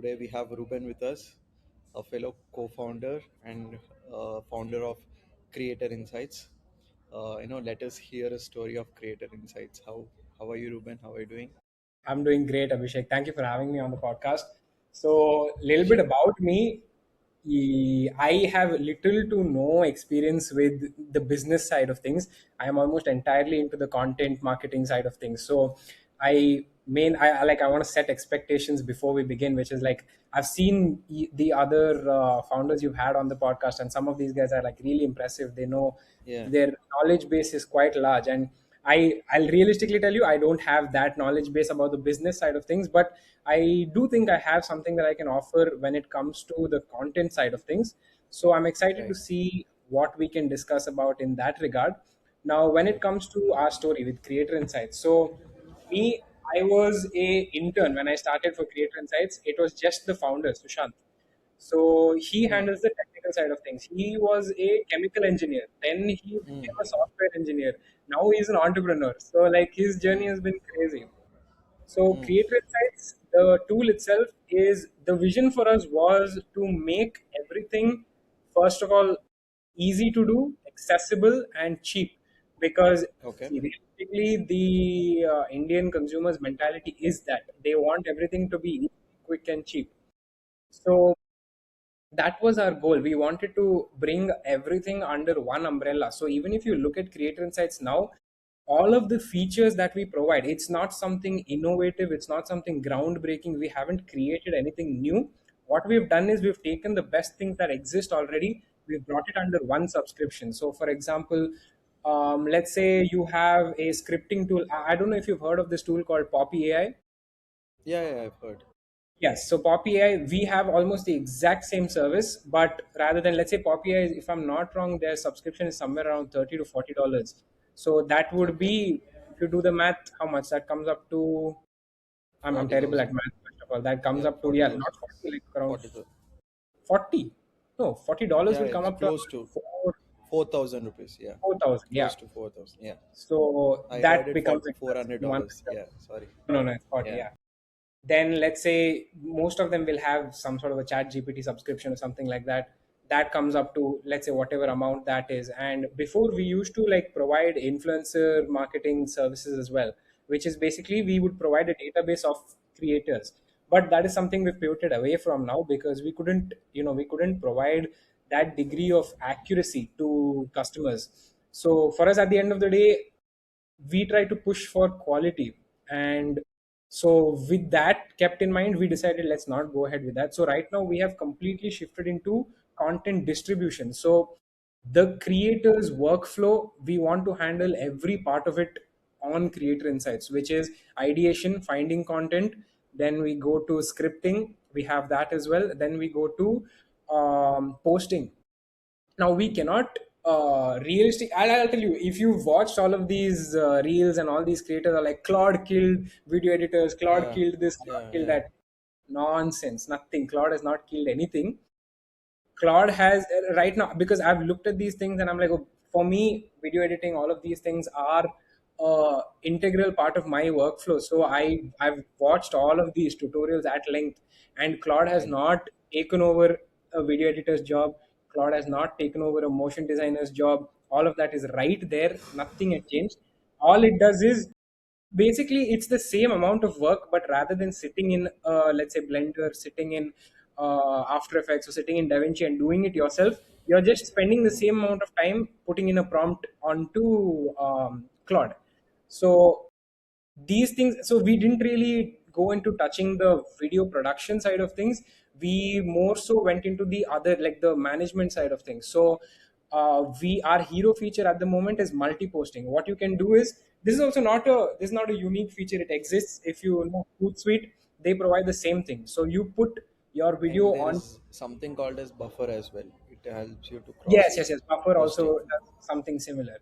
Today we have Ruben with us, a fellow co-founder and founder of Creator Insights. Let us hear a story of Creator Insights. How are you, Ruben? How are you doing? I'm doing great, Abhishek. Thank you for having me on the podcast. So, a little bit Sure. about me. I have little to no experience with the business side of things. I am almost entirely into the content marketing side of things. So, I want to set expectations before we begin, which is like I've seen the other founders you've had on the podcast, and some of these guys are like really impressive. They know Yeah. their knowledge base is quite large, and I'll realistically tell you I don't have that knowledge base about the business side of things, but I do think I have something that I can offer when it comes to the content side of things. So I'm excited to Right. see what we can discuss about in that regard. Now, when it Sure. comes to our story with Creator Insights, so me, I was a intern when I started for Creator Insights. It was just the founder, Sushant. So he Mm. handles the technical side of things. He was a chemical engineer. Then he Mm. became a software engineer. Now he's an entrepreneur. So like his journey has been crazy. So Mm. Creator Insights, the tool itself is the vision for us was to make everything, first of all, easy to do, accessible, and cheap. Because Okay. see, realistically, the Indian consumers' mentality is that they want everything to be easy, quick, and cheap. So that was our goal. We wanted to bring everything under one umbrella. So even if you look at Creator Insights now, all of the features that we provide, it's not something innovative, it's not something groundbreaking. We haven't created anything new. What we've done is we've taken the best things that exist already, we've brought it under one subscription. So for example, let's say you have a scripting tool. I don't know if you've heard of this tool called Poppy AI. Yeah, yeah, I've heard. Yes, so Poppy AI, we have almost the exact same service, but rather than, let's say, Poppy AI, if I'm not wrong, their subscription is somewhere around $30 to $40. So that would Okay. be, if you do the math, how much that comes up to? I'm terrible at 40,000. math, first of all. That comes Yeah, up to, yeah, not 40,000. 40, like around 40,000. 40. No, $40 Yeah, will come it's up to close about to 4,000 rupees. Yeah, 4,000. Yeah. close to 4,000. Yeah. So I heard that it for becomes expensive in one $400. system. Yeah, sorry. No, no, it's 40. Yeah. Yeah. Then let's say most of them will have some sort of a chat gpt subscription or something like that. That comes up to, let's say, whatever amount that is. And before, we used to like provide influencer marketing services as well, which is basically we would provide a database of creators. But that is something we've pivoted away from now, because we couldn't provide that degree of accuracy to customers. So for us, at the end of the day, we try to push for quality. And so with that kept in mind, we decided let's not go ahead with that. So right now we have completely shifted into content distribution. So the creators workflow, we want to handle every part of it on Creator Insights, which is ideation, finding content. Then we go to scripting, we have that as well. Then we go to posting. Now we cannot realistic. I'll tell you, if you've watched all of these reels, and all these creators are like, Claude killed video editors, Claude Yeah. killed this, Claude Yeah. killed Yeah. that. Nonsense. Nothing. Claude has not killed anything. Claude has right now, because I've looked at these things and I'm like, oh, for me, video editing, all of these things are integral part of my workflow. So I've watched all of these tutorials at length, and Claude has Right. not taken over a video editor's job. Claude has not taken over a motion designer's job. All of that is right there. Nothing has changed. All it does is basically it's the same amount of work, but rather than sitting in let's say Blender, sitting in After Effects, or sitting in DaVinci and doing it yourself, you're just spending the Mm. same amount of time putting in a prompt onto Claude. So these things, so we didn't really go into touching the video production side of things. We more so went into the other, like the management side of things. So we our hero feature at the moment is multi-posting. What you can do is, this is not a unique feature, it exists. If you know Hootsuite, they provide the same thing. So you put your video And there on. is something called as buffer as well. It helps you to Yes, cross yes, yes. Buffer posting. also does something similar.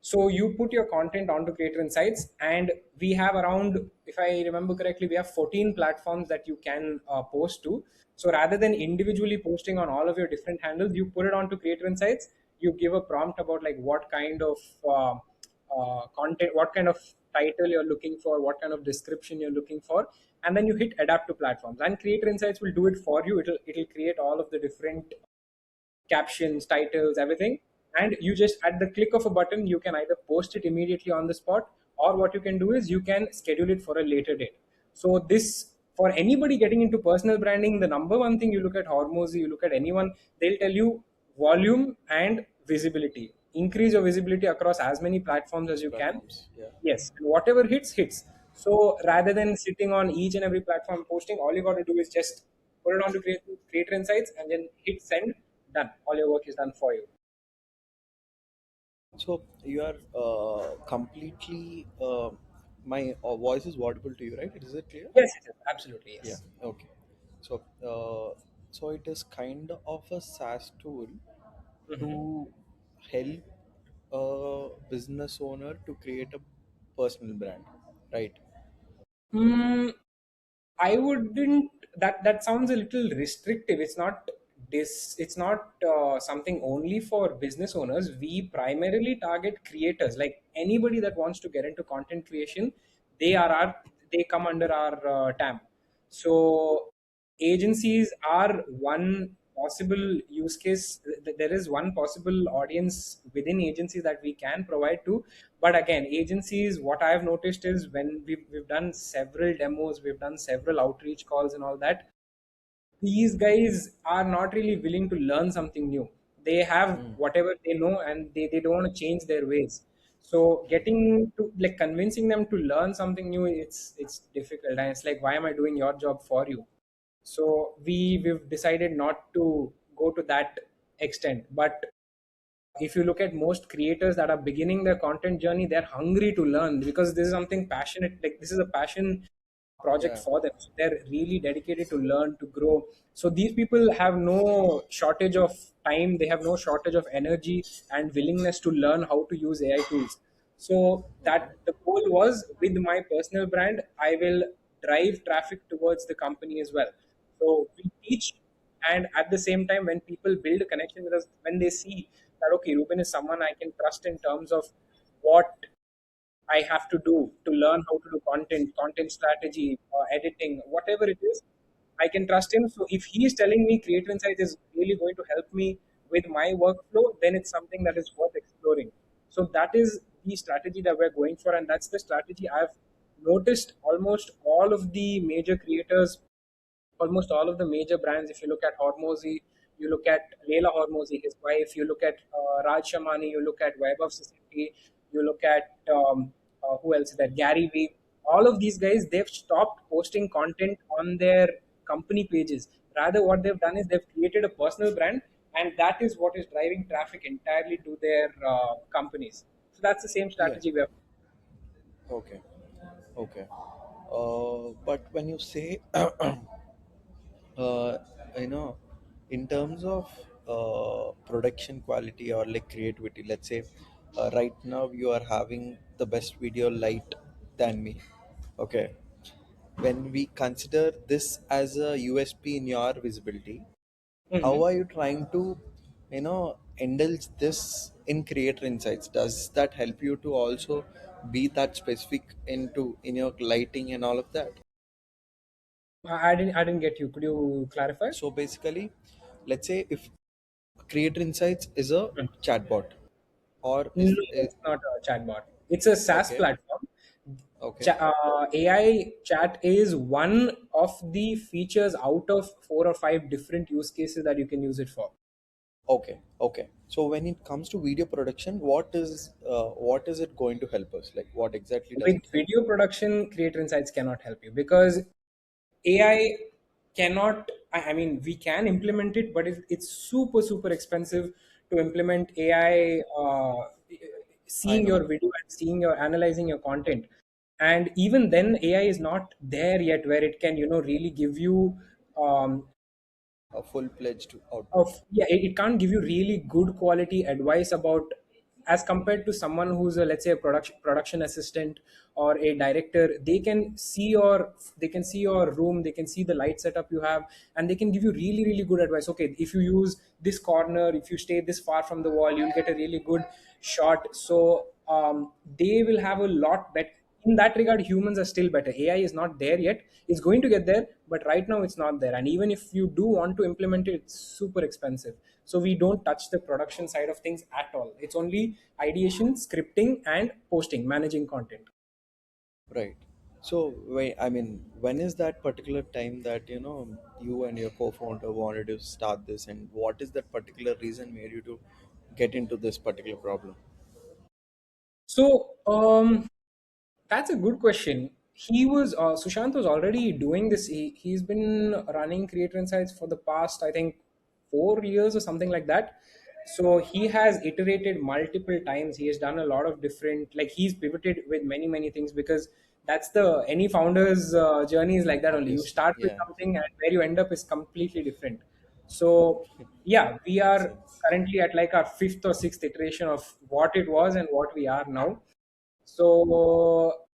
So you put your content onto Creator Insights, and we have around, if I remember correctly, we have 14 platforms that you can post to. So rather than individually posting on all of your different handles, you put it onto Creator Insights. You give a prompt about like what kind of content, what kind of title you're looking for, what kind of description you're looking for, and then you hit adapt to platforms, and Creator Insights will do it for you. It'll create all of the different captions, titles, everything. And you just, at the click of a button, you can either post it immediately on the spot, or what you can do is you can schedule it for a later date. So this, for anybody getting into personal branding, the number one thing, you look at Hormozy, you look at anyone, they'll tell you volume and visibility. Increase your visibility across as many platforms as you can. Platforms. Yeah. Yes, and whatever hits, hits. So rather than sitting on each and every platform posting, all you got to do is just put it on to Creator Insights and then hit send. Done. All your work is done for you. So you are completely. My voice is audible to you, right? Is it clear? Yes, it is. Absolutely, Yeah. yes. Okay. So, so it is kind of a SaaS tool Mhm. to help a business owner to create a personal brand, right? Mm, I wouldn't. That sounds a little restrictive. It's not this. It's not something only for business owners. We primarily target creators, like anybody that wants to get into content creation. They are our. They come under our TAM. So agencies are one possible use case. There is one possible audience within agencies that we can provide to. But again, agencies, what I've noticed is, when we've done several demos, we've done several outreach calls and all that, these guys are not really willing to learn something new. They have Mm. whatever they know, and they don't want to change their ways. So getting to, like, convincing them to learn something new, it's difficult, and it's like, why am I doing your job for you? So we've decided not to go to that extent. But if you look at most creators that are beginning their content journey, they're hungry to learn, because this is something passionate, like this is a passion project Yeah. for them. So they're really dedicated to learn, to grow. So these people have no shortage of time, they have no shortage of energy and willingness to learn how to use AI tools. So Okay. that the goal was, with my personal brand, I will drive traffic towards the company as well. So we teach, and at the same time, when people build a connection with us, when they see that, okay, Ruben is someone I can trust in terms of what I have to do to learn how to do content strategy, editing, whatever it is, I can trust him. So if he is telling me Creator Insights is really going to help me with my workflow, then it's something that is worth exploring. So that is the strategy that we're going for, and that's the strategy I've noticed almost all of the major creators, almost all of the major brands. If you look at Hormozy, you look at Leila Hormozy, his wife, you look at Raj Shamani, you look at Vaibhav Society, you look at who else is there? Gary Vee. All of these guys, they've stopped posting content on their company pages. Rather, what they've done is they've created a personal brand, and that is what is driving traffic entirely to their companies. So that's the same Yeah. strategy we have. Okay. Okay. But when you say, uh, you know, in terms of production quality or like creativity, let's say right now you are having the best video light than me. Okay. When we consider this as a USP in your visibility, how Mhm. are you trying to indulge this in creator insights? Does that help you to also be that specific into in your lighting and all of that? I didn't get you. Could you clarify? So basically, let's say if creator insights is a chatbot or No, is it's not a chatbot. It's a SaaS okay. platform. Okay. AI chat is one of the features out of four or five different use cases that you can use it for. Okay. Okay, so when it comes to video production, what is it going to help us, like what exactly does With it help? video production, Creator Insights cannot help you, because AI cannot. I mean, we can implement it, but it's super super expensive to implement AI. I Seeing know. your video and seeing your analyzing your content, and even then, AI is not there yet where it can, really give you um, A full-fledged of, output. yeah, it can't give you really good quality advice about, as compared to someone who's a, let's say, a production assistant or a director. They can see your room, they can see the light setup you have, and they can give you really really good advice. Okay, if you use this corner, if you stay this far from the wall, you'll get a really good shot. So they will have a lot better. in that regard, humans are still better. AI is not there yet. It's going to get there, but right now it's not there. And even if you do want to implement it, it's super expensive. So we don't touch the production side of things at all. It's only ideation, scripting, and posting, managing content. Right. So, I mean, when is that particular time that you and your co-founder wanted to start this, and what is that particular reason made you to get into this particular problem? So that's a good question. He was Sushant was already doing this. He's been running Creator Insights for the past, I think, 4 years or something like that. So he has iterated multiple times. He has done a lot of different, like he's pivoted with many many things, because that's the any founder's journey is like that only. You Obviously, start with yeah. something and where you end up is completely different. So yeah, we Makes are sense. currently at like our fifth or sixth iteration of what it was and what we are now. So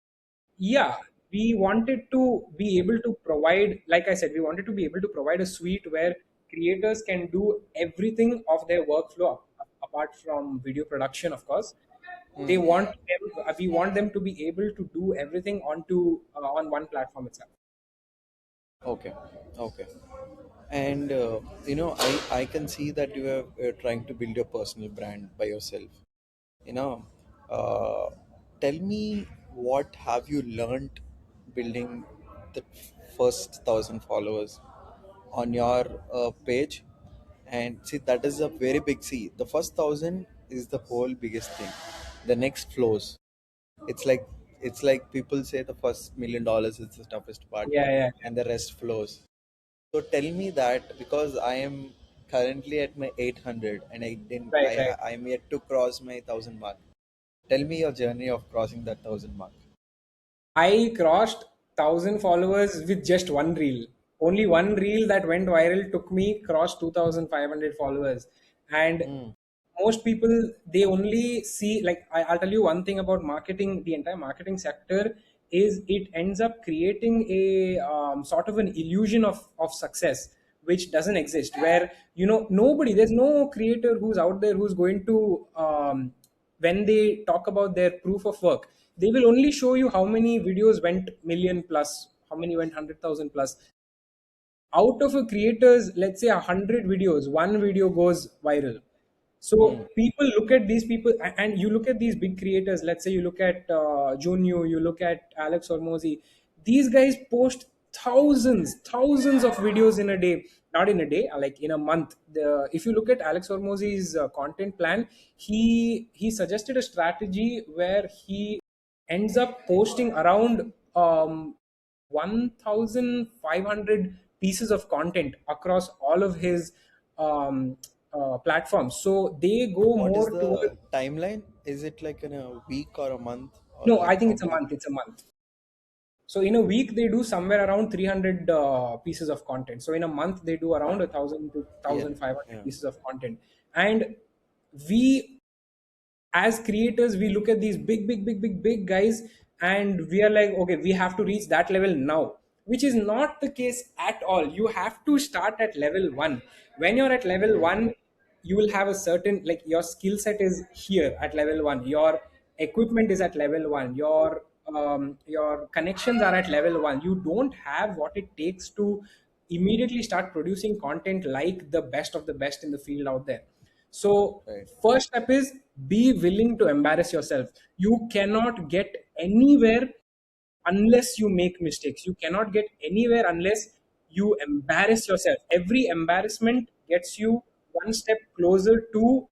yeah, we wanted to be able to provide, like I said, we wanted to be able to provide a suite where creators can do everything of their workflow apart from video production, of course. They Hmm. want we want them to be able to do everything on one platform itself. Okay. Okay. And I can see that you are trying to build your personal brand by yourself. You know, uh, tell me, what have you learned building the first 1,000 followers on your page? And see, that is a very big see. The first 1,000 is the whole biggest thing. The next flows. It's like it's like people say the first $1 million is the toughest part, Yeah, yeah, and the rest flows. So tell me that, because I am currently at my 800 and I didn't right, right. I'm yet to cross my 1,000 mark. Tell me your journey of crossing that 1,000 mark. I crossed 1,000 followers with just one reel. Only one reel that went viral took me crossed 2,500 followers. And Hmm. most people, they only see, like I'll tell you one thing about marketing. The entire marketing sector is, it ends up creating a sort of an illusion of success, which doesn't exist. Where nobody, there's no creator who's out there who's going to when they talk about their proof of work, they will only show you how many videos went million plus, how many went 100,000 plus. Out of a creator's, let's say, 100 videos, one video goes viral. Hmm. So people look at these people, and you look at these big creators. Let's say you look at Junyu, you look at Alex Hormozy. These guys post thousands of videos in a day. Not in a day, like in a month. If you look at Alex Hormozy's content plan, he suggested a strategy where he ends up posting around 1,500 pieces of content across all of his um, platforms. So they go What is more the towards. timeline? Is it like in a week or a month, or No, I like think how it's a many? month. It's a month. So in a week they do somewhere around 300 pieces of content. So in a month they do around 1,000 to Yeah, 1,500 yeah. pieces of content. And we, as creators, we look at these big guys, and we are like, okay, we have to reach that level now, which is not the case at all. You have to start at level 1. When you're at level Hmm. 1, you will have a certain, like, your skill set is here at level 1, your equipment is at level 1, your connections are at level 1. You don't have what it takes to immediately start producing content like the best of the best in the field out there. So Right. first step is, be willing to embarrass yourself. You cannot get anywhere unless you make mistakes. You cannot get anywhere unless you embarrass yourself. Every embarrassment gets you one step closer to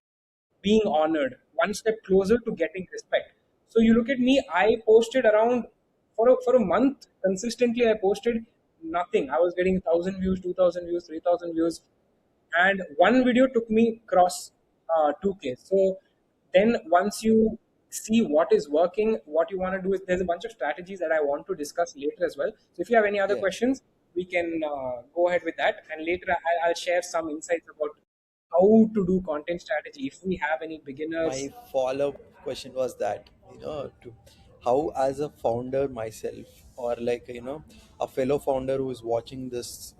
being honored, one step closer to getting respect. So you look at me, I posted around for a month consistently. I posted nothing. I was getting 1,000 views, 2,000 views, 3,000 views, and one video took me cross 2K. So then once you see what is working, what you want to do is, there's a bunch of strategies that I want to discuss later as well. So if you have any other Yeah. questions, we can go ahead with that, and later I'll share some insights about how to do content strategy if we have any My beginners. follow-up question was that, to how, as a founder myself, or like a fellow founder who is watching this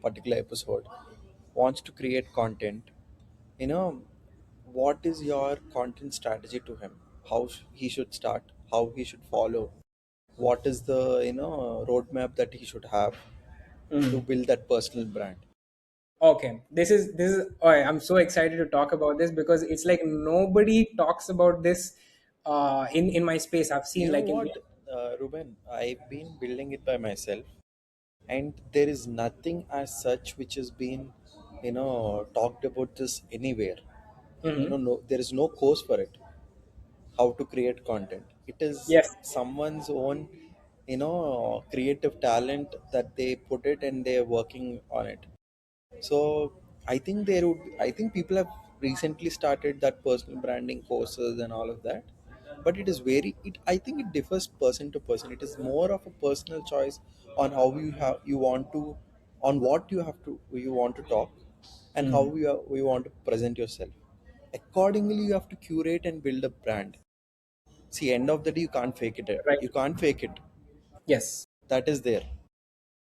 particular episode, wants to create content, you know what is your content strategy to him? How he should start, how he should follow? what is the roadmap that he should have to Mm. build that personal brand. Okay, this is. Oh, I'm so excited to talk about this because it's like nobody talks about this in my space. I've You seen know like in. what, Ruben, I've been building it by myself, and there is nothing as such which has been talked about this anywhere. Mhm. No, there is no course for it, how to create content. It is Yes. someone's own creative talent that they put it and they're working on it. So I think people have recently started that personal branding courses and all of that. But it is very it I think it differs person to person. It is more of a personal choice on how you want to, on what you want to talk, and how Mm. you want to present yourself. Accordingly, you have to curate and build a brand. See, end of the day, you can't fake it. Right. You can't fake it. Yes. That is there.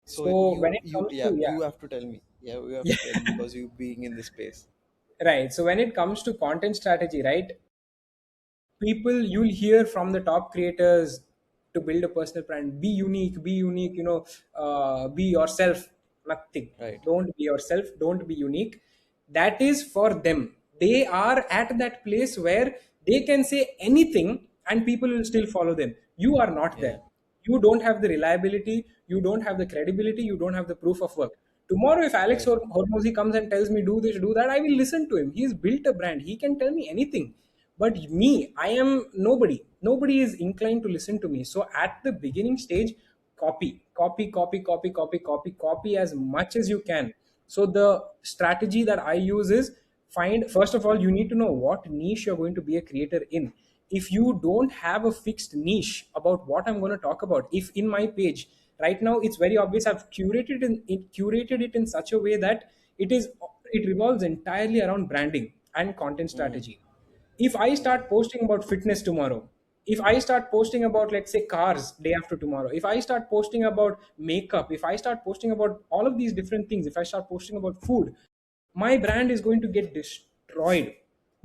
So So when it comes yeah, to, yeah. you have to tell me. Yeah, you have to tell me because you being in this space. Right. So when it comes to content strategy, right? People you'll hear from the top creators to build a personal brand, be unique, be yourself. Nothing. Right. Don't be yourself, don't be unique. That is for them. They are at that place where they can say anything and people will still follow them. You are not Yeah. there. You don't have the reliability, you don't have the credibility, you don't have the proof of work. Tomorrow if Alex Right. Hormozy comes and tells me do this, do that, I will listen to him. He's built a brand, he can tell me anything. But me, I am nobody is inclined to listen to me. So at the beginning stage, copy as much as you can. So the strategy that I use is, find, first of all, you need to know what niche you're going to be a creator in. If you don't have a fixed niche about what I'm going to talk about, if in my page right now it's very obvious, I've curated it in such a way that it revolves entirely around branding and content Mm. strategy. If I start posting about fitness tomorrow, if I start posting about, let's say, cars day after tomorrow, if I start posting about makeup, if I start posting about all of these different things, if I start posting about food, my brand is going to get destroyed.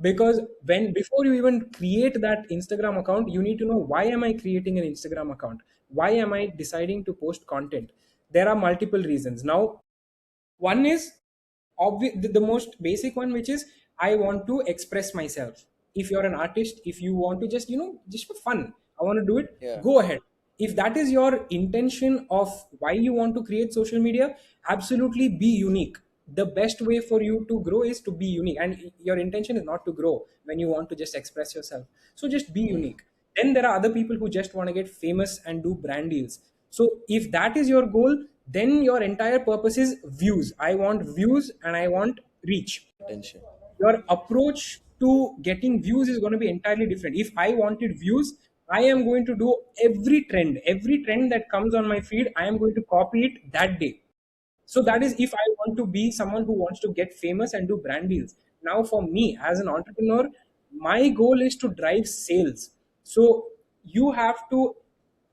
Because when before you even create that Instagram account, you need to know, why am I creating an Instagram account? Why am I deciding to post content? There are multiple reasons. Now, one is obvious, the most basic one, which is, I want to express myself. If you're an artist, if you want to just, just for fun, I want to do it, Yeah. go ahead. If that is your intention of why you want to create social media, absolutely be unique. The best way for you to grow is to be unique, and your intention is not to grow when you want to just express yourself. So just be Mm. unique. Then there are other people who just want to get famous and do brand deals. So if that is your goal, then your entire purpose is views. I want views and I want reach. Attention. Your approach to getting views is going to be entirely different. If I wanted views, I am going to do every trend that comes on my feed, I am going to copy it that day. So that is if I want to be someone who wants to get famous and do brand deals. Now, for me as an entrepreneur, my goal is to drive sales. So you have to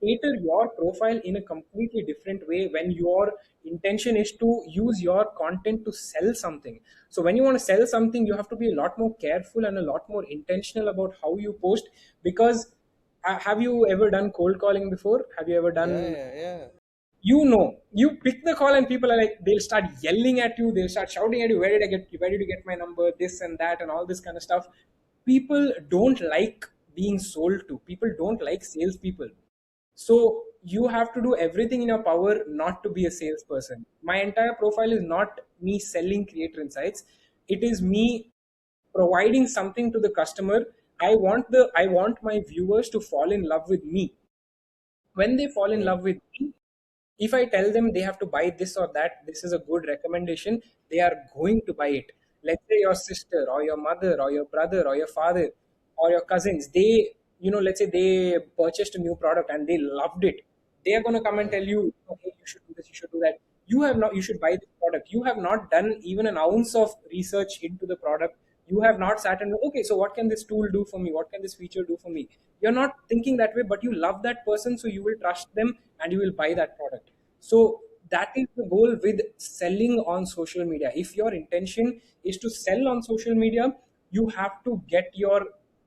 cater your profile in a completely different way when your intention is to use your content to sell something. So when you want to sell something, you have to be a lot more careful and a lot more intentional about how you post. Because have you ever done cold calling before? Have you ever Yeah, done, yeah, yeah. you pick the call and people are like, they'll start yelling at you, they'll start shouting at you, where did you get my number, this and that and all this kind of stuff. People don't like being sold to, people don't like salespeople. So you have to do everything in your power not to be a salesperson. My entire profile is not me selling creator insights, it is me providing something to the customer. I want my viewers to fall in love with me. When they fall in Right. love with me, if I tell them they have to buy this or that, this is a good recommendation, they are going to buy it. Let's say your sister or your mother or your brother or your father or your cousins, they, let's say they purchased a new product and they loved it. They are going to come and Right. tell you, hey, you should do this, you should do that. You should buy this product. You have not done even an ounce of research into the product. You have not sat and, okay, so what can this tool do for me? What can this feature do for me? You're not thinking that way, but you love that person, so you will trust them and you will buy that product. So that is the goal with selling on social media. If your intention is to sell on social media, you have to get your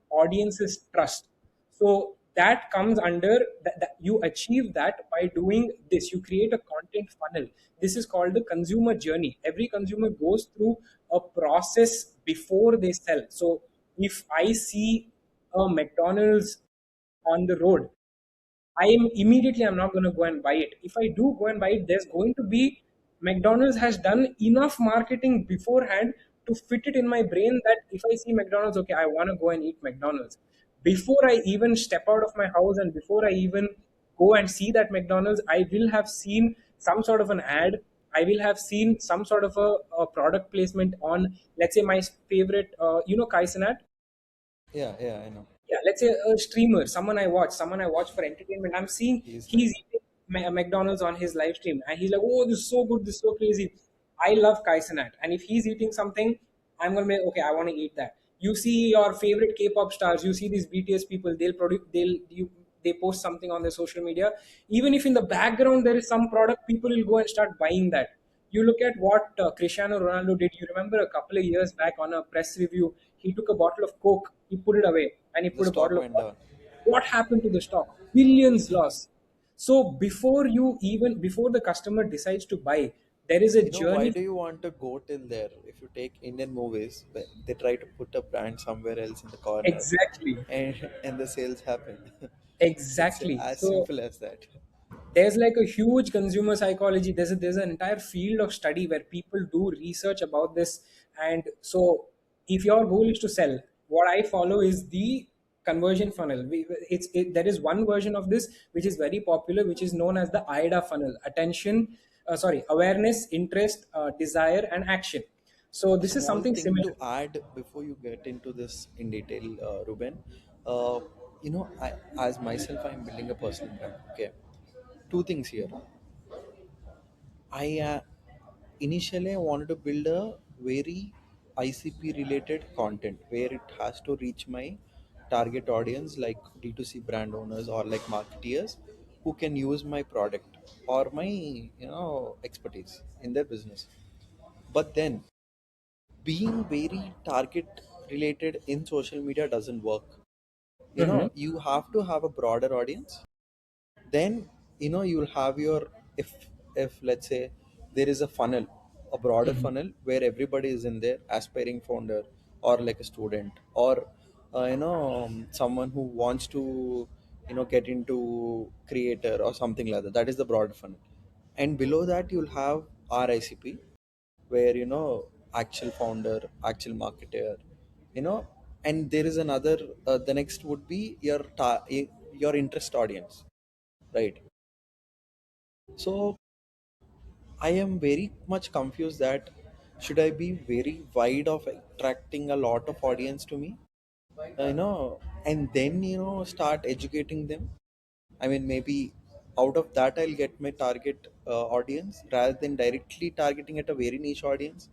audience's trust. So that comes under that you achieve that by doing this. You create a content funnel. This is called the consumer journey. Every consumer goes through a process before they sell. So if I see a McDonald's on the road, I'm not going to go and buy it. If I do go and buy it, there's going to be, McDonald's has done enough marketing beforehand to fit it in my brain that if I see McDonald's, okay, I want to go and eat McDonald's. Before I even step out of my house and before I even go and see that McDonald's, I will have seen some sort of an ad. I will have seen some sort of a product placement on, let's say, my favorite, Kai Cenat. Yeah, yeah, I know. Yeah, let's say a streamer, someone I watch for entertainment. I'm seeing He's he's nice. eating McDonald's on his live stream, and he's like, "Oh, this is so good, this is so crazy." I love Kai Cenat, and if he's eating something, I'm gonna be okay. I want to eat that. You see your favorite K-pop stars, you see these BTS people. They post something on their social media. Even if in the background there is some product, people will go and start buying that. You look at what Cristiano Ronaldo did. You remember a couple of years back on a press review, he took a bottle of Coke, he put it away, and he The put a stock bottle of went water. down. What happened to the stock? Billions lost. So before the customer decides to buy, there is a You know, why journey. do you want to go till there? If you take Indian movies, they try to put a brand somewhere else in the corner, Exactly. and the sales happen. It's Exactly. as So simple as that. there's like a huge consumer psychology. There's an entire field of study where people do research about this. And so if your goal is to sell, what I follow is the conversion funnel. There is one version of this which is very popular, which is known as the AIDA funnel: attention, awareness, interest, desire, and action. So this is Small something thing similar. to add before you get into this in detail, Ruben. As myself, I'm building a personal brand. Okay, two things here. I initially I wanted to build a very ICP related content where it has to reach my target audience like D2C brand owners or like marketeers who can use my product or my expertise in their business. But then being very target related in social media doesn't work. Hmm. You have to have a broader audience. Then you'll have your, if let's say there is a funnel, a broader Hmm. funnel where everybody is in there, aspiring founder or like a student or someone who wants to get into creator or something like that. That is the broader funnel. And below that you'll have RICP, where actual founder, actual marketer, you know and there is another, the next would be your interest audience, right? So I am very much confused that should I be very wide of attracting a lot of audience to me, and then start educating them. I mean, maybe out of that I'll get my target audience rather than directly targeting at a very niche audience,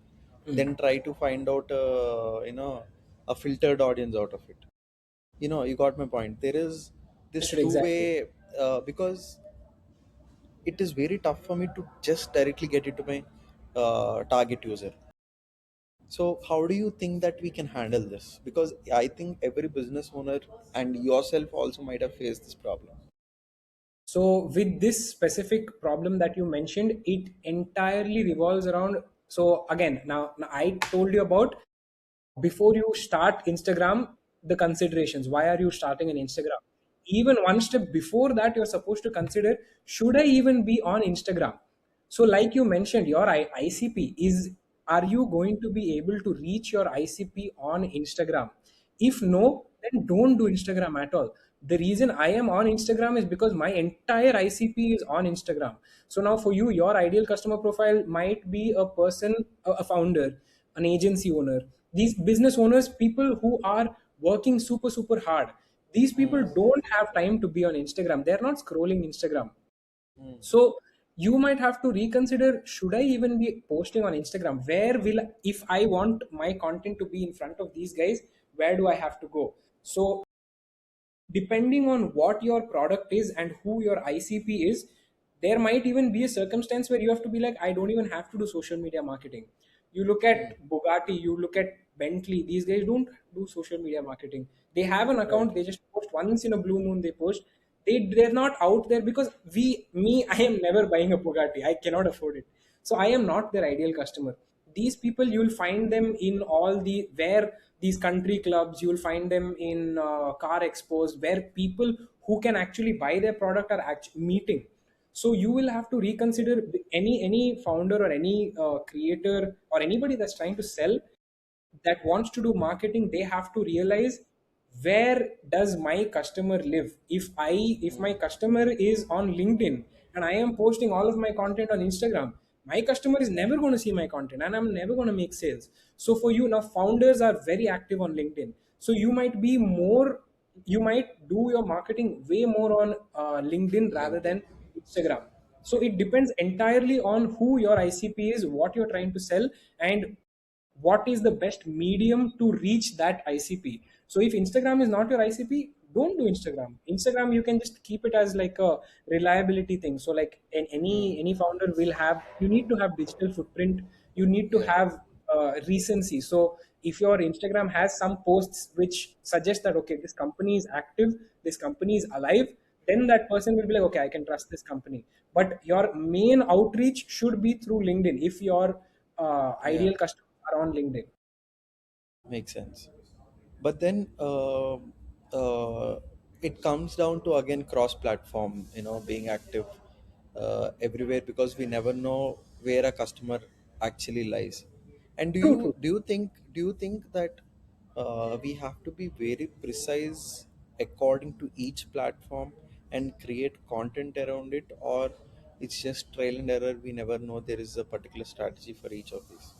then try to find out a filtered audience out of it. You got my point. There is this Understood two exactly. way, because it is very tough for me to just directly get it to my target user. So how do you think that we can handle this? Because I think every business owner and yourself also might have faced this problem. So with this specific problem that you mentioned, it entirely revolves around. So again, now I told you about, before you start Instagram, the considerations. Why are you starting an Instagram? Even one step before that, you're supposed to consider, should I even be on Instagram? So, like you mentioned, your ICP is, are you going to be able to reach your ICP on Instagram? If no, then don't do Instagram at all. The reason I am on Instagram is because my entire ICP is on Instagram. So now for you, your ideal customer profile might be a person, a founder, an agency owner, these business owners, people who are working super, super hard. These people Mm, don't have time to be on Instagram. They're not scrolling Instagram. mm. So you might have to reconsider, should I even be posting on Instagram? Where will, if I want my content to be in front of these guys, where do I have to go? So depending on what your product is and who your ICP is, there might even be a circumstance where you have to be like, I don't even have to do social media marketing. You look at Bugatti, you look at Bentley. These guys don't do social media marketing. They have an Right. account. They just post once in a blue moon. They post. They're not out there because I am never buying a Bugatti. I cannot afford it. So I am not their ideal customer. These people, you'll find them in all the where these country clubs. You'll find them in car expos where people who can actually buy their product are actually meeting. So you will have to reconsider any founder or any creator or anybody that's trying to sell, that wants to do marketing. They have to realize, where does my customer live? If my customer is on LinkedIn and I am posting all of my content on Instagram, my customer is never going to see my content and I'm never going to make sales. So for you now, founders are very active on LinkedIn. So you might do your marketing way more on LinkedIn rather LinkedIn. than Instagram. So it depends entirely on who your ICP is, what you're trying to sell, and what is the best medium to reach that ICP. So if Instagram is not your ICP, don't do Instagram. Instagram, you can just keep it as like a reliability thing. So like any founder will have, you need to have digital footprint. You need to Yeah. have recency. So if your Instagram has some posts which suggest that okay, this company is active, this company is alive, then that person will be like, okay, I can trust this company. But your main outreach should be through LinkedIn if your Yeah. ideal customers are on LinkedIn. Makes sense. But then it comes down to again cross platform, being active everywhere, because we never know where a customer actually lies. And do True, you true. do you think do you think that we have to be very precise according to each platform and create content around it, or it's just trial and error? We never know, there is a particular strategy for each of these.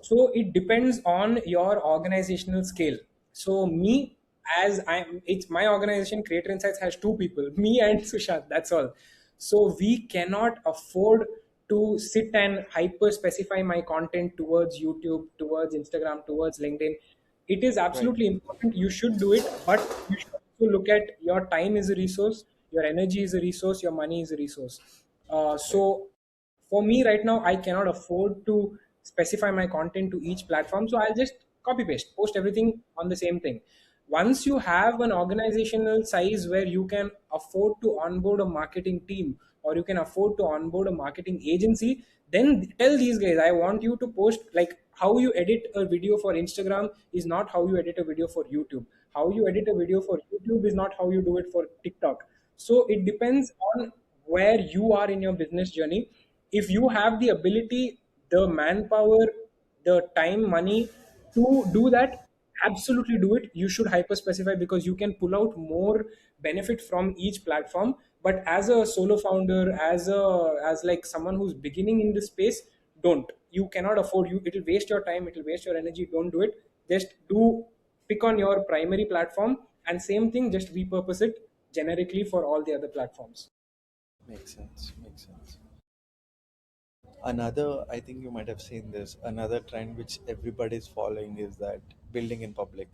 So it depends on your organizational scale. So me, as I'm, it's my organization. Creator Insights has two people, me and Sushant. That's all. So we cannot afford to sit and hyper specify my content towards YouTube, towards Instagram, towards LinkedIn. It is Right. absolutely important. You should do it, but you should also look at your time is a resource, your energy is a resource, your money is a resource. Right. So for me right now, I cannot afford to specify my content to each platform, so I'll just copy paste, post everything on the same thing. Once you have an organizational size where you can afford to onboard a marketing team or you can afford to onboard a marketing agency, then tell these guys, I want you to post, like, how you edit a video for Instagram is not how you edit a video for YouTube. How you edit a video for YouTube is not how you do it for TikTok. So it depends on where you are in your business journey. If you have the ability, the manpower, the time, money to do that, absolutely do it. You should hyper specify because you can pull out more benefit from each platform. But as a solo founder, as like someone who's beginning in this space, don't. You cannot afford, you it'll waste your time, it'll waste your energy. Don't do it. Just do, pick on your primary platform, and same thing, just repurpose it generically for all the other platforms. Makes sense. Makes sense. Another, I think you might have seen this, another trend which everybody is following is that building in public.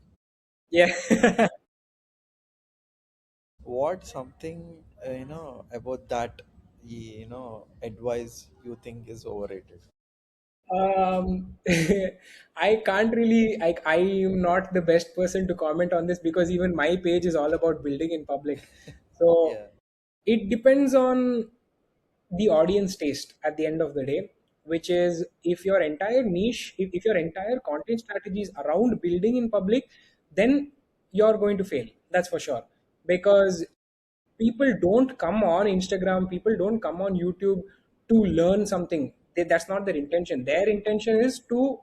Yeah. What something, about that, advice you think is overrated? I can't really, like, I am not the best person to comment on this because even my page is all about building in public. So Yeah. it depends on the audience taste at the end of the day, which is, if your entire niche, if your entire content strategy is around building in public, then you're going to fail. That's for sure. Because people don't come on Instagram, people don't come on YouTube to learn something. That's not their intention. Their intention is to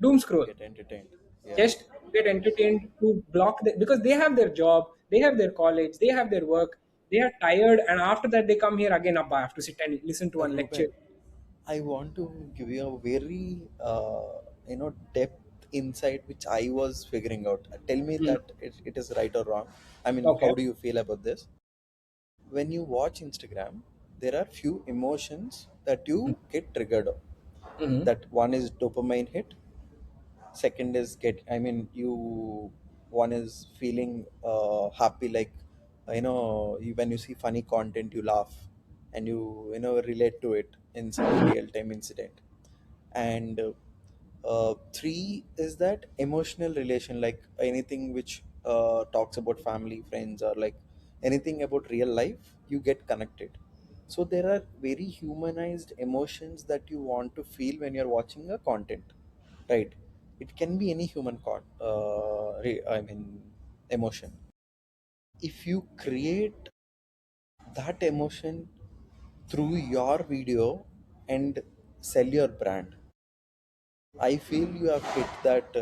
doom scroll, Get entertained. Yeah. just get entertained, to because they have their job, they have their college, they have their work, they are tired, and after that they come here again. Abba, I have to sit and listen to one lecture. Ruben, I want to give you a very, depth insight which I was figuring out. Tell me Mm. that it is right or wrong. I mean, Okay. how do you feel about this? When you watch Instagram, there are few emotions that you get triggered on. Mm-hmm. That one is dopamine hit, second is get, I mean, you, one is feeling happy, like, when you see funny content you laugh, and you relate to it in some real time incident. And Three is that emotional relation, like anything which talks about family, friends, or like anything about real life, you get connected. So there are very humanized emotions that you want to feel when you're watching a content, right? It can be any I mean, emotion. If you create that emotion through your video and sell your brand, I feel you have hit that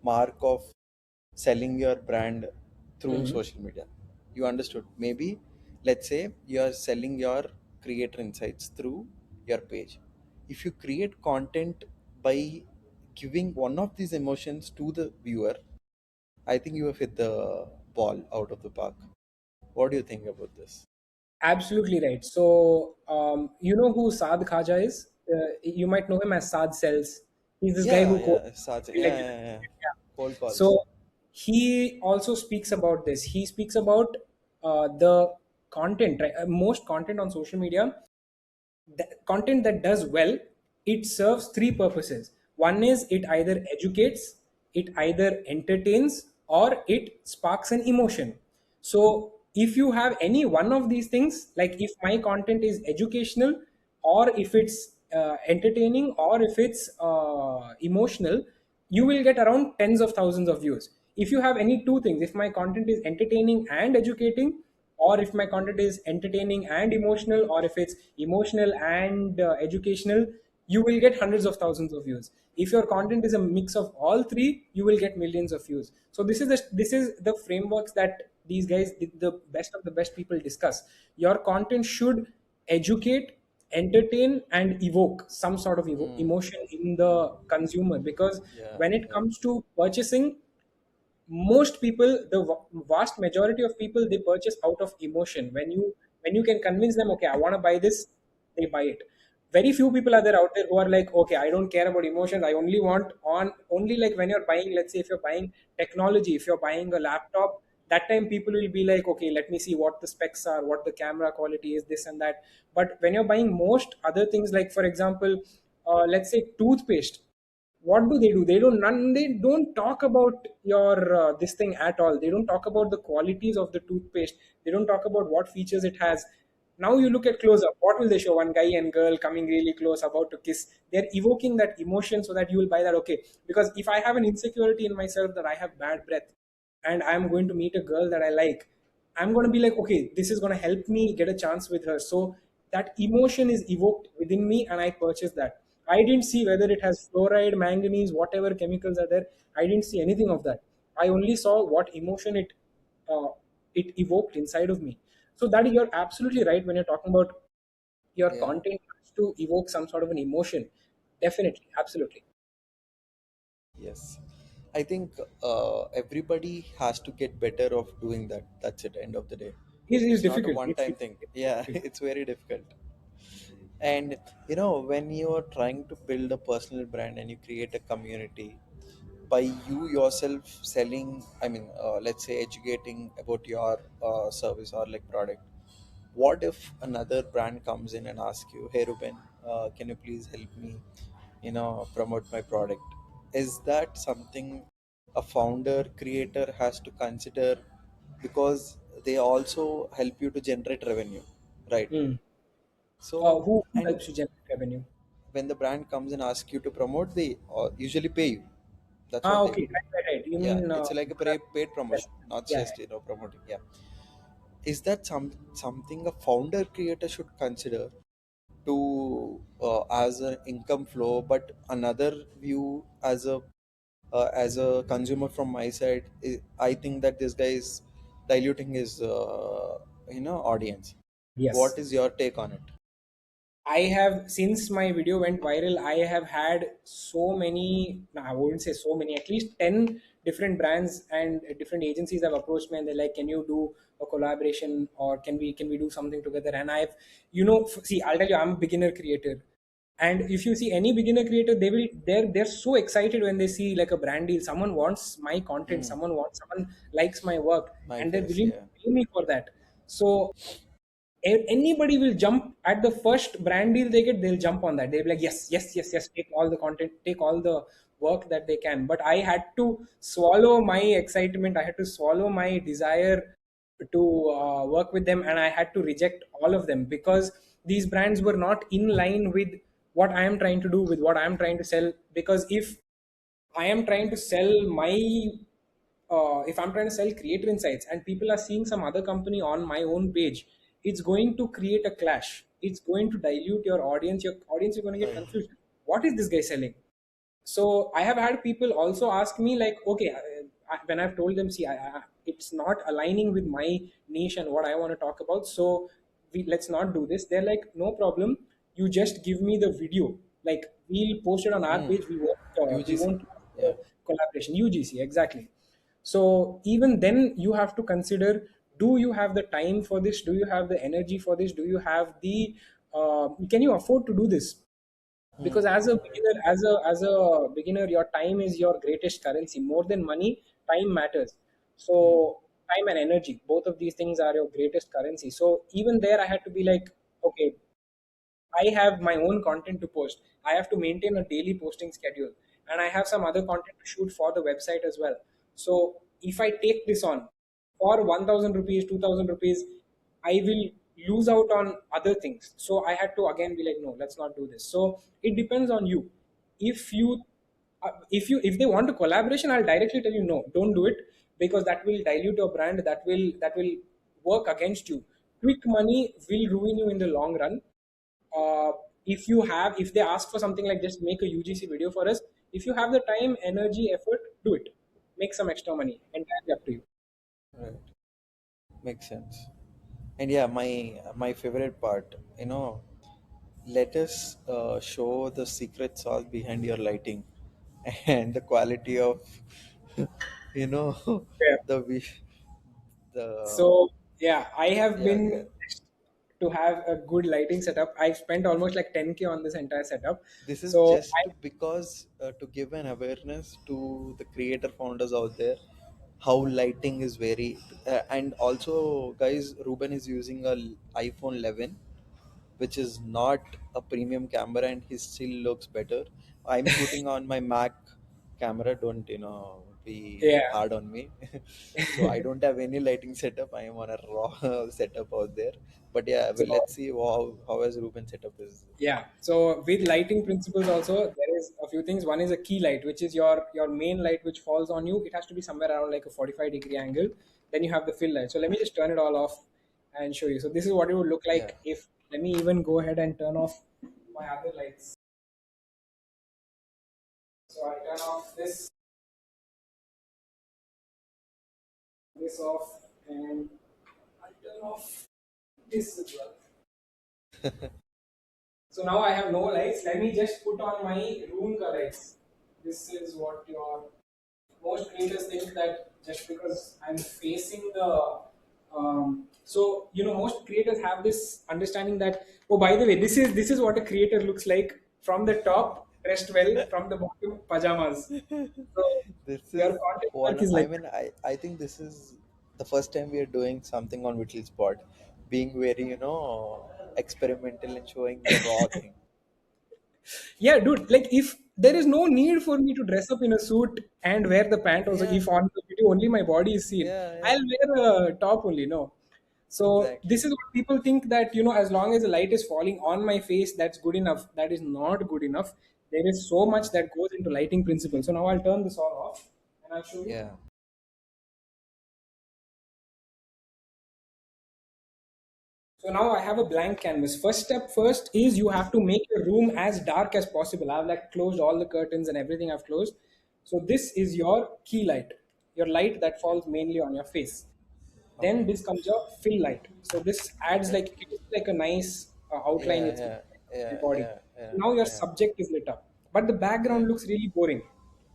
mark of selling your brand through Mhm. social media. You understood? Maybe let's say you are selling your creator insights through your page. If you create content by giving one of these emotions to the viewer, I think you have hit the ball out of the park. What do you think about this? Absolutely right. So, you know who Saad Khaja is? You might know him as Saad Cells. He's this guy Yeah, who yeah, Sachin. Yeah, like, yeah, yeah. yeah. Cold calls. So he also speaks about this. He speaks about the content, right? Most content on social media, the content that does well, it serves three purposes. One is it either educates, it either entertains, or it sparks an emotion. So if you have any one of these things, like if my content is educational, or if it's entertaining, or if it's emotional, you will get around tens of thousands of views. If you have any two things, if my content is entertaining and educating, or if my content is entertaining and emotional, or if it's emotional and educational, you will get hundreds of thousands of views. If your content is a mix of all three, you will get millions of views. So this is the frameworks that these guys, the best of the best people, discuss. Your content should educate, entertain, and evoke some sort of Mm, emotion in the consumer, because yeah, when it yeah. comes to purchasing, most people, the vast majority of people, they purchase out of emotion. When you can convince them, okay, I want to buy this, they buy it. Very few people are there out there who are like, okay, I don't care about emotions, I only want on only, like when you're buying, let's say if you're buying technology, if you're buying a laptop, that time people will be like, okay, let me see what the specs are, what the camera quality is, this and that. But when you're buying most other things, like for example, let's say toothpaste, what do? They don't talk about your this thing at all. They don't talk about the qualities of the toothpaste. They don't talk about what features it has. Now you look at close up, what will they show? One guy and girl coming really close, about to kiss. They're evoking that emotion so that you will buy that. Okay, because if I have an insecurity in myself that I have bad breath, and I'm going to meet a girl that I like, I'm going to be like, okay, this is going to help me get a chance with her. So that emotion is evoked within me, and I purchase that. I didn't see whether it has fluoride, manganese, whatever chemicals are there. I didn't see anything of that. I only saw what emotion uh, it evoked inside of me. So that you're absolutely right when you're talking about your Yeah. content has to evoke some sort of an emotion. Definitely, absolutely. Yes. I think everybody has to get better of doing that. That's it, end of the day. It's It's not a difficult. one time thing. It's Yeah, difficult. it's very difficult. And when you are trying to build a personal brand and you create a community by you yourself selling, I mean, let's say educating about your service or like product, what if another brand comes in and asks you, hey Ruben, can you please help me promote my product? Is that something a founder creator has to consider, because they also help you to generate revenue, right? Mm. So, Who and helps you generate revenue? when the brand comes and asks you to promote, they usually pay you. That's Ah, what they okay, do. right. You Yeah, mean it's like a paid yes, promotion, not yeah, just promoting. Yeah, is that something a founder creator should consider to as an income flow? But another view, as a consumer from my side, I think that this guy is diluting his audience. What yes. is your take on it? I have, since my video went viral, I have had so many, no, I wouldn't say so many, at least 10 different brands and different agencies have approached me, and they're like, can you do a collaboration, or can we do something together? And I've, see, I'll tell you, I'm a beginner creator. And if you see any beginner creator, they're so excited when they see like a brand deal. Someone wants my content, someone likes my work, My and they're face, willing to yeah. pay me for that. So Anybody will jump at the first brand deal they get. They'll jump on that. They'll be like, yes, yes, yes, yes, take all the content, take all the work that they can. But I had to swallow my excitement, I had to swallow my desire to work with them, and I had to reject all of them because these brands were not in line with what I am trying to do, with what I am trying to sell. Because I am trying to sell my if I'm trying to sell creator insights and people are seeing some other company on my own page, it's going to create a clash. It's going to dilute your audience. Your audience is going to get Right. confused. What is this guy selling? So I have had people also ask me like, okay, when I've told them, see, it's not aligning with my niche and what I want to talk about. So let's not do this. They're like, no problem. You just give me the video. Like we'll post it on our Hmm. page. We won't UGC. ask Yeah. for collaboration. UGC, exactly. So even then you have to consider, do you have the time for this? Do you have the energy for this? Do you have the can you afford to do this? Because Hmm. as a beginner, your time is your greatest currency. More than money, time matters. So Hmm. time and energy, both of these things are your greatest currency. So even there I had to be like, okay, I have my own content to post. I have to maintain a daily posting schedule, and I have some other content to shoot for the website as well. So if I take this on for 1,000 rupees, 2,000 rupees, I will lose out on other things. So I had to again be like, no, let's not do this. So it depends on you. If you if they want a collaboration, I'll directly tell you no, don't do it, because that will dilute your brand. That will work against you. Quick money will ruin you in the long run. uh, if they ask for something like just make a UGC video for us, if you have the time, energy, effort, do it. Make some extra money, entirely up to you. Right. Makes sense. And yeah, my favorite part, let us show the secret sauce behind your lighting and the quality of, you know, Yeah. the wish, the So yeah, I have yeah, been yeah. blessed to have a good lighting setup. I've spent almost like 10K on this entire setup. This is So just because to give an awareness to the creator founders out there how lighting is very and also guys, Ruben is using a iPhone 11, which is not a premium camera, and he still looks better. I'm shooting on my Mac camera, don't be yeah. hard on me. So I don't have any lighting setup. I am on a raw setup out there. But yeah, So well, let's see how has Ruben setup is. yeah, so with lighting principles also there is a few things. One is a key light, which is your main light which falls on you. It has to be somewhere around like a 45-degree angle. Then you have the fill light. So let me just turn it all off and show you. So this is what it would look Yeah. like if, let me even go ahead and turn off my other lights. So I turn off this off, and I turn off this as well. So now I have no lights. Let me just put on my room lights. This is what your most creators think, that just because I'm facing the so most creators have this understanding that, oh, by the way, this is what a creator looks like from the top, dressed well, from the bottom, pajamas. So This your is content work one. is I like mean, I think this is the first time we are doing something on Whittle Spot, being very experimental and showing the raw thing. yeah, dude, like if there is no need for me to dress up in a suit and wear the pant also, Yeah, if on the video only my body is seen, yeah, yeah. I'll wear a top only, no. So this Exactly. is what people think, that as long as the light is falling on my face, that's good enough. That is not good enough. There is so much that goes into lighting principle. So now I'll turn this all off and I'll show you. Yeah. So now I have a blank canvas. First step first is you have to make your room as dark as possible. I've like closed all the curtains and everything I've closed. So this is your key light, your light that Yeah. falls mainly on your face. Then Okay. this comes your fill light. So this adds Okay. like, it is like a nice outline. Yeah, It's yeah, my yeah, body. yeah, So yeah, now your yeah, subject is lit up, but the yeah, background looks really boring.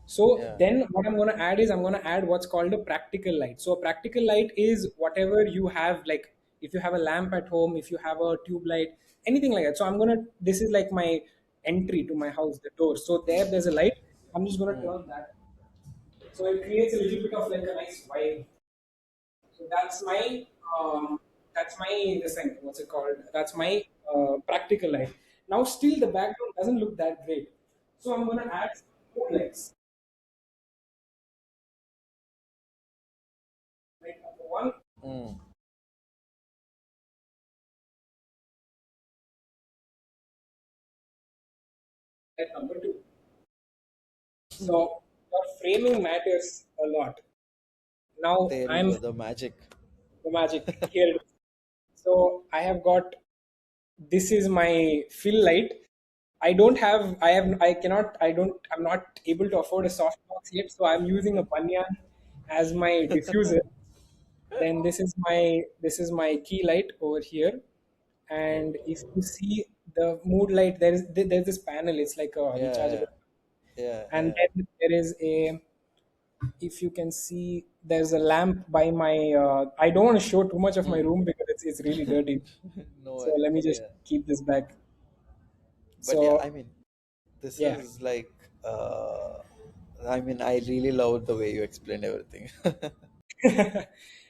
So yeah. then what I'm going to add is I'm going to add what's called a practical light. So a practical light is whatever you have, like if you have a lamp at home, if you have a tube light, anything like that. So I'm going to, this is like my entry to my house, the door. So there's a light. I'm just going to Hmm. turn that. So it creates a little bit of like a nice vibe. So that's my That's my this thing. What's it called? That's my practical light. Now, still the background doesn't look that great, so I'm gonna add some more lights. Light number one, Mm. light number two. So your framing matters a lot. Now There you I'm go, the magic. the magic here. It is. So I have got, this is my fill light. I'm not able to afford a softbox yet, so I'm using a banyan as my diffuser. Then this is my key light over here. And Right. if you see the mood light, there's this panel, it's like a Yeah, rechargeable. yeah, And yeah. then there is a, if you can see, there's a lamp by my I don't want to show too much of my Mm. room because it's really dirty, No so let me worries. just Yeah. keep this back. But yeah, So I mean, this yeah. is like, uh, I mean, I really loved the way you explained everything.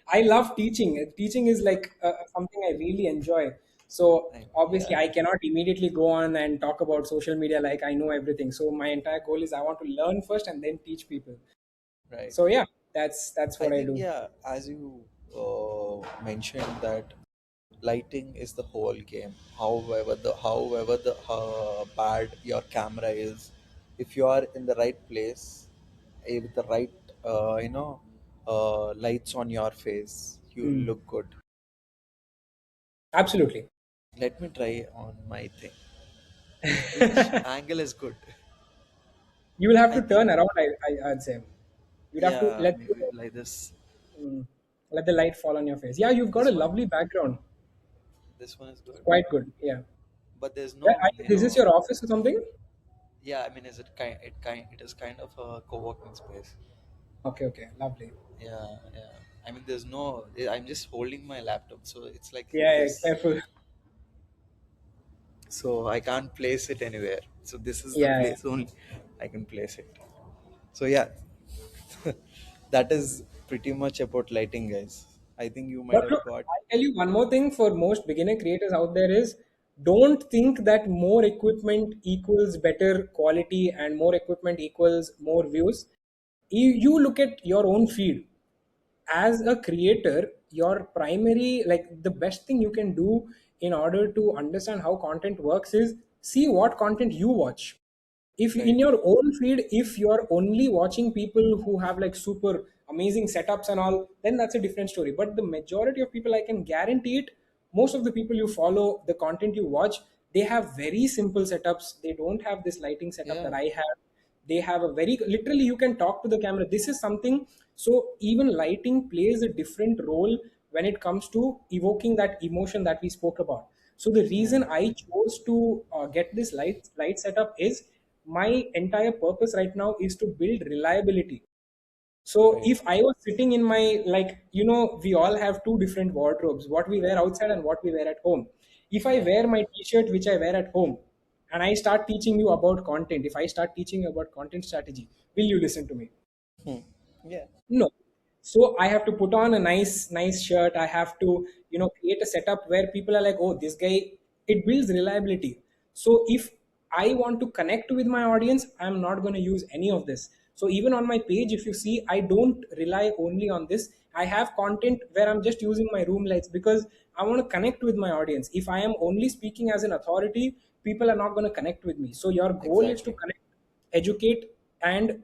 I love teaching. Teaching is like something I really enjoy. So obviously Yeah, I cannot immediately go on and talk about social media like I know everything. So my entire goal is I want to learn first and then teach people. right. So yeah, that's I what I think, do. yeah, as you mentioned that lighting is the whole game. However the bad your camera is, if you are in the right place, with the right lights on your face, you Hmm. look good. Absolutely. Let me try on my thing. Which angle is good? You will have I to think, turn around. I'd say you'd have to yeah, maybe like this. let the light fall on your face. Yeah, you've got a This one, lovely background. this one is It's good. quite good. Yeah. But there's Where, no, is this your office or something? yeah. I mean, is it is kind of a co-working space. Okay. Okay. Lovely. Yeah, yeah. I mean, there's no. I'm just holding my laptop, so it's like Yeah. Yeah, this. careful. So I can't place it anywhere. So this is the Yeah. Yeah. place only I can place it. So yeah, that is pretty much about lighting, guys. I think you might But have look, got. I'll tell you one more thing for most beginner creators out there is, don't think that more equipment equals better quality and more equipment equals more views. You look at your own feed. As a creator, your primary, like the best thing you can do in order to understand how content works is see what content you watch. If in Right. your own feed, if you're only watching people who have like super amazing setups and all, then that's a different story. But the majority of people, I can guarantee it, most of the people you follow, the content you watch, they have very simple setups. They don't have this lighting setup that Yeah. I have. They have a very, literally you can talk to the camera. This is something. So even lighting plays a different role when it comes to evoking that emotion that we spoke about. So the reason Hmm. I chose to get this light setup is, my entire purpose right now is to build reliability. So Right. if I was sitting in my, like, we all have two different wardrobes, what we wear outside and what we wear at home. If I Yeah. wear my t-shirt which I wear at home and I start teaching you about content, if I start teaching you about content strategy, will you listen to me? Hmm. Yeah. No. So I have to put on a nice shirt. I have to, create a setup where people are like, oh, this guy, it builds reliability. So if I want to connect with my audience, I'm not going to use any of this. So even on my page, if you see, I don't rely only on this. I have content where I'm just using my room lights because I want to connect with my audience. If I am only speaking as an authority, people are not going to connect with me. So your goal is to Exactly. connect, educate, and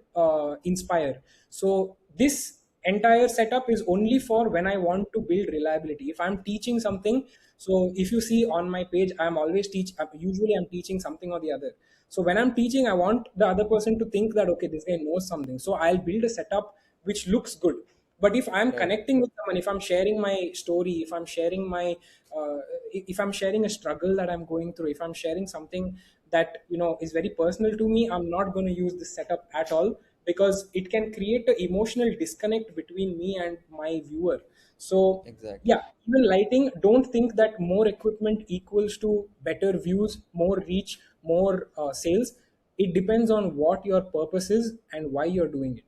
inspire. So this entire setup is only for when I want to build reliability. If I'm teaching something, so if you see on my page, I'm always usually I'm teaching something or the other. So when I'm teaching, I want the other person to think that okay, this guy knows something, so I'll build a setup which looks good. But if I'm Right. connecting with someone, if I'm sharing my story, if I'm sharing my uh, if I'm sharing a struggle that I'm going through, if I'm sharing something that is very personal to me, I'm not going to use this setup at all, because it can create an emotional disconnect between me and my viewer. So Exactly. yeah, even lighting, don't think that more equipment equals to better views, more reach, more sales. It depends on what your purpose is and why you're doing it.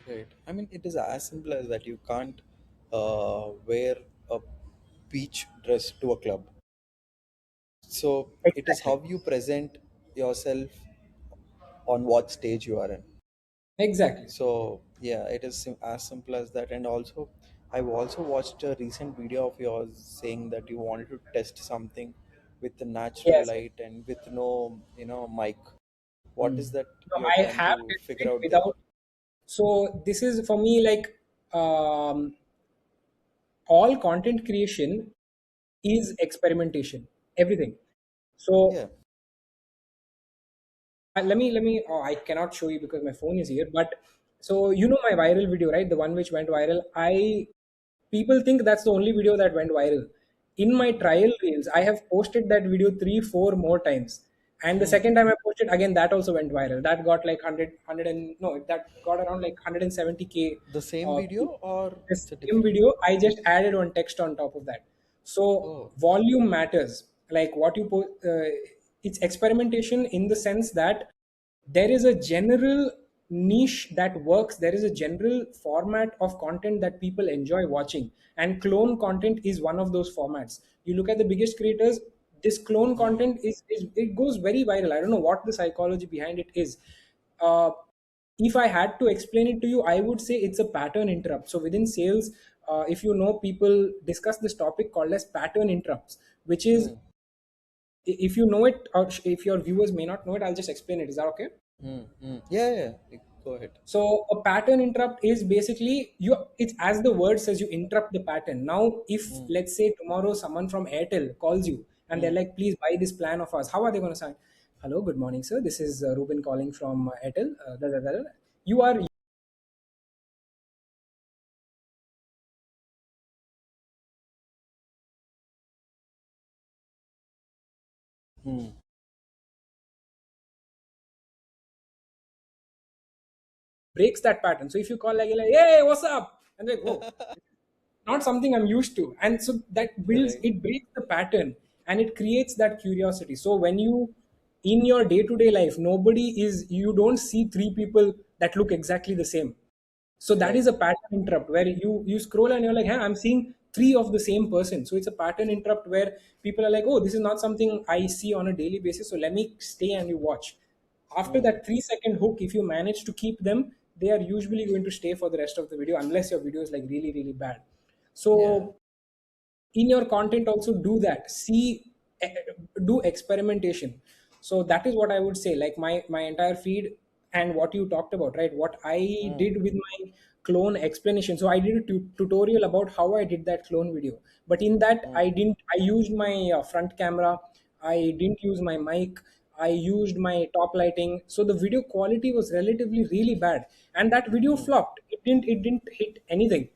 Right. I mean, it is as simple as that. You can't wear a beach dress to a club. So it is Exactly. how you present yourself on what stage you are in. Exactly. So yeah, it is as simple as that. And also, I've also watched a recent video of yours saying that you wanted to test something with the natural Yes. light and with no, mic. What Hmm. is that No, you're I trying have to tested figure it out there? without. So this is for me like all content creation is experimentation. Everything. So Yeah. let me. Oh, I cannot show you because my phone is here. But so you know my viral video, right? The one which went viral. I People think that's the only video that went viral. In my trial reels, I have posted that video three, four more times. And the Hmm. second time I posted again, that also went viral. That got like 100, and no, that got around like 170K. The same video or The it's a same different? video, I just added one text on top of that. So Oh. volume matters. Like what you post, it's experimentation in the sense that there is a general niche that works. There is a general format of content that people enjoy watching, and clone content is one of those formats. You look at the biggest creators. This clone Hmm. content is it goes very viral. I don't know what the psychology behind it is. uh, if I had to explain it to you, I would say it's a pattern interrupt. So within sales, if you know, people discuss this topic called as pattern interrupts, which is, Hmm. if you know it, or if your viewers may not know it, I'll just explain it. Is that okay? Hmm. Hmm. Yeah, yeah. Go ahead. So a pattern interrupt is basically you. It's as the word says, you interrupt the pattern. Now, if Hmm. let's say tomorrow someone from Airtel calls you and they're Hmm. like, "Please buy this plan of ours," how are they going to sound? Hello, good morning, sir. This is Ruben calling from Airtel. Da, da, da, da. You are Hmm. breaks that pattern. So if you call like, "Hey, what's up?" and like, "Whoa, not something I'm used to," and so that builds Right. it, breaks the pattern, and it creates that curiosity. So when you, in your day-to-day life, nobody is, you don't see three people that look exactly the same. So that Right. is a pattern interrupt where you scroll and you're like, hey, I'm seeing three of the same person. So it's a pattern interrupt where people are like, oh, this is not something I see on a daily basis, so let me stay and you watch. After Hmm. that 3 second hook, if you manage to keep them, they are usually going to stay for the rest of the video, unless your video is like really really bad. Yeah. So in your content also do that. See, eh, do experimentation. So that is what I would say, like my entire feed. And what you talked about, right, what I Hmm. did with my clone explanation. So I did a tutorial about how I did that clone video, but in that Hmm. I used my front camera. I didn't use my mic. I used my top lighting, so the video quality was relatively really bad, and that video Hmm. flopped. It didn't hit anything.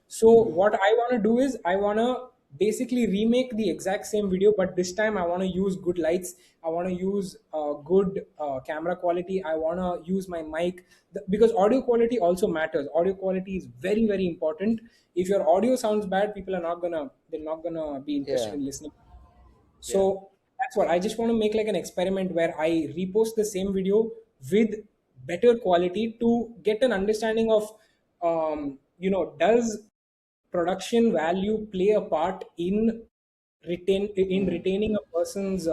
So Hmm. what I want to do is I want to basically remake the exact same video, but this time I want to use good lights. I want to use good camera quality. I want to use my mic, because audio quality also matters. Audio quality is very very important. If your audio sounds bad, people are not gonna, they're not gonna be interested Yeah. in listening. Yeah. So that's what I just want to make, like an experiment where I repost the same video with better quality to get an understanding of, does production value play a part in Hmm. retaining a person's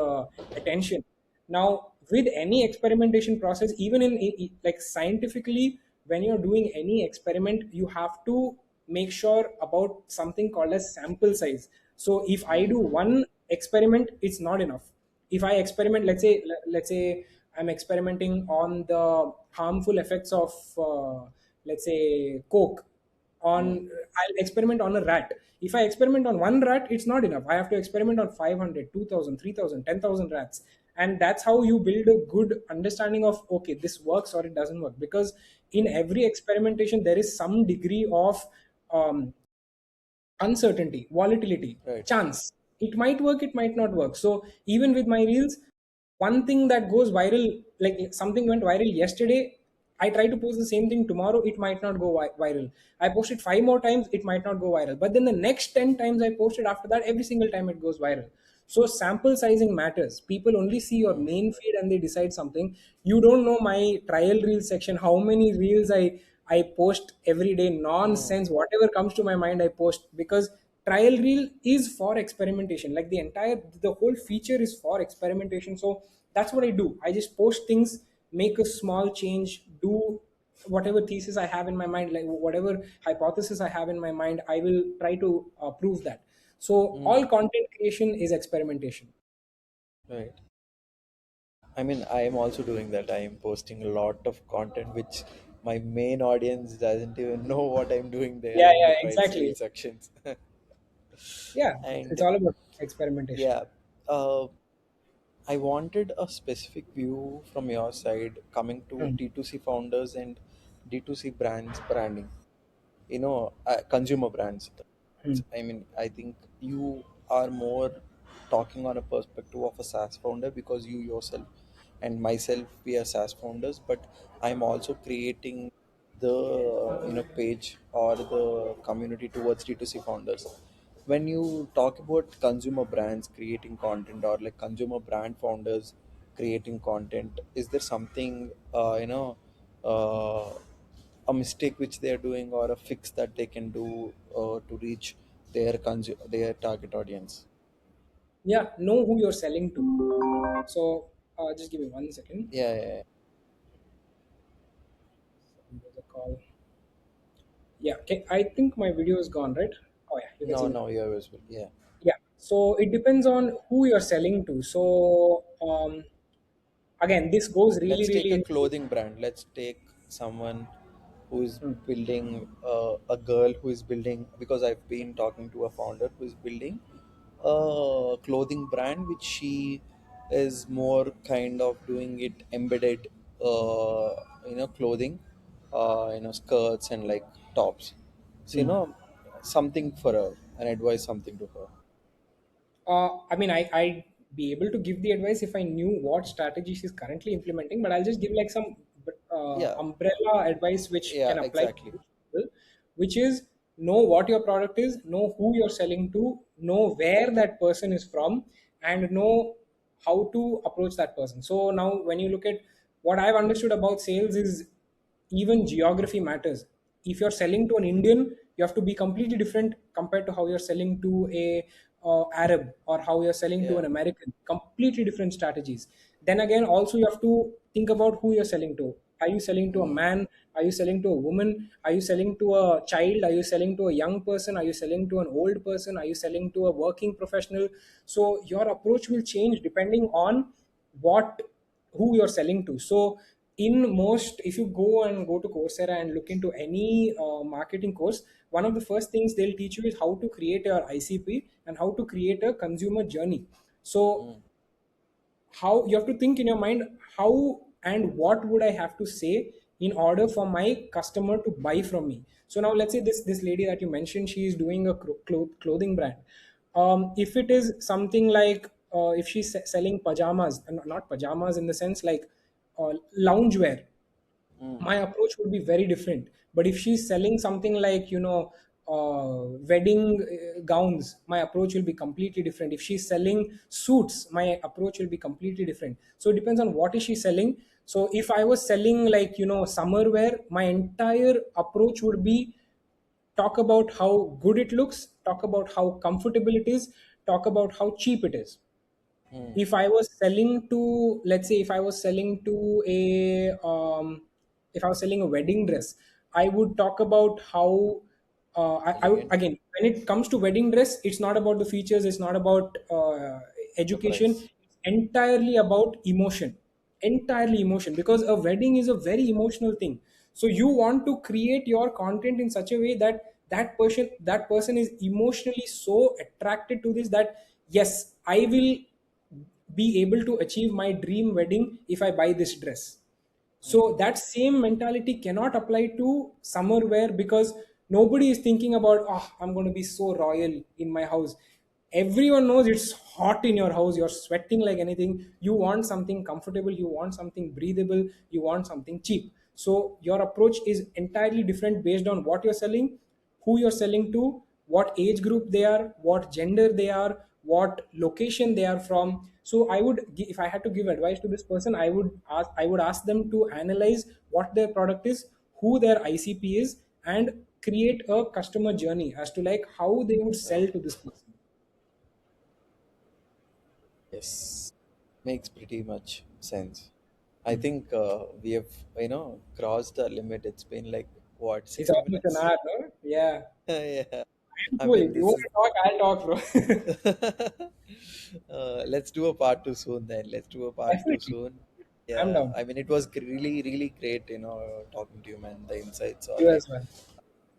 attention. Now with any experimentation process, even like scientifically, when you're doing any experiment, you have to make sure about something called as sample size. So if I Hmm. do one experiment, it's not enough. If I experiment, let's say I'm experimenting on the harmful effects of let's say coke Hmm. on, I'll experiment on a rat. If I experiment on one rat, it's not enough. I have to experiment on 500, 2000, 3000, 10,000 rats. And that's how you build a good understanding of, okay, this works or it doesn't work. Because in every experimentation there is some degree of um, uncertainty, volatility, Right. chance. It might work, it might not work. So even with my reels, one thing that goes viral, like something went viral yesterday, I try to post the same thing tomorrow, it might not go viral. I post it five more times, it might not go viral. But then the next 10 times I post it after that, every single time it goes viral. So sample sizing matters. People only see your Hmm. main feed and they decide something. You don't know my trial reel section, how many reels I post every day, Hmm. nonsense, whatever comes to my mind, I post, because trial reel is for experimentation. Like the whole feature is for experimentation. So that's what I do. I just post things, make a small change, do whatever thesis I have in my mind, like whatever hypothesis I have in my mind, I will try to prove that. So all Mm, content creation is experimentation. right. I mean, I am also doing that. I am posting a lot of content which my main audience doesn't even know what I'm doing there Yeah, in the yeah, trials reel exactly. sections. Yeah, it's And all about experimentation. yeah, uh, I wanted a specific view from your side coming to Hmm. D2C founders and D2C brands branding. Consumer brands. Hmm. I mean, I think you are more talking on a perspective of a SaaS founder because you yourself and myself, we are SaaS founders, but I'm also creating the page or the community towards D2C founders. When you talk about consumer brands creating content or like consumer brand founders creating content, is there something uh, a mistake which they are doing or a fix that they can do to reach their target audience? Yeah, know who you're selling to. So just give me 1 second. Yeah, yeah, yeah. There's a call. Yeah, okay. I think my video is gone, right? Oh yeah, you can No, see me. no, you're visible. Yeah. Yeah. So it depends on who you're selling to. So again, this goes really, Let's take really a into. clothing brand. Let's take someone who is Hmm. building a girl who is building, because I've been talking to a founder who is building a clothing brand which she is more kind of doing it embedded clothing, skirts and like tops. So Hmm. something for her and advise something to her. I mean, I'd be able to give the advice if I knew what strategy she's currently implementing, but I'll just give like some Yeah, umbrella advice which yeah, can apply to exactly. most people, which is know what your product is, know who you're selling to, know where that person is from, and know how to approach that person. So now, when you look at what I've understood about sales, is even geography matters. If you're selling to an Indian, you have to be completely different compared to how you're selling to a Arab, or how you're selling to Yeah. an American. Completely different strategies. Then again, also you have to think about who you're selling to. Are you selling to a Mm, man? Are you selling to a woman? Are you selling to a child? Are you selling to a young person? Are you selling to an old person? Are you selling to a working professional? So your approach will change depending on what who you're selling to. So in most, if you go to Coursera and look into any marketing course, one of the first things they'll teach you is how to create your ICP and how to create a consumer journey. So mm, how you have to think in your mind, how and what would I have to say in order for my customer to buy from me. So now let's say this lady that you mentioned, she is doing a clothing brand. If it is something like if she's selling pajamas, not pajamas in the sense like loungewear, mm, my approach would be very different. But if she's selling something like wedding gowns, my approach will be completely different. If she's selling suits, my approach will be completely different. So it depends on what is she selling. So if I was selling like summer wear, my entire approach would be talk about how good it looks, talk about how comfortable it is, talk about how cheap it is. mm. If I was selling to, let's say if I was selling to a if I was selling a wedding dress, I would talk about how I would, Elegant. again, when it comes to wedding dress, it's not about the features, it's not about The education, price. it's entirely about emotion. Entirely emotion, because a wedding is a very emotional thing. So you want to create your content in such a way that that person is emotionally so attracted to this, that yes, I will be able to achieve my dream wedding if I buy this dress. So Mm, that same mentality cannot apply to summer wear, because nobody is thinking about, oh, I'm going to be so royal in my house. Everyone knows it's hot in your house, you're sweating like anything. You want something comfortable, you want something breathable, you want something cheap. So your approach is entirely different based on what you're selling, who you're selling to, what age group they are, what gender they are, what location they are from. So if I had to give advice to this person, I would ask them to analyze what their product is, who their ICP is, and create a customer journey as to like how they would uh, sell to this person. yes, makes pretty much sense. I think we have, crossed the limit. It's been like, what, It's 60 almost an minutes? hour, no? Yeah. Yeah. I'm I cool. mean, If you this want is. to talk, I'll talk, bro. Let's do a part two soon then. Let's do a part two Definitely. soon. I'm Yeah, down. I mean, it was really, really great, talking to you, man. The insights are You like as well.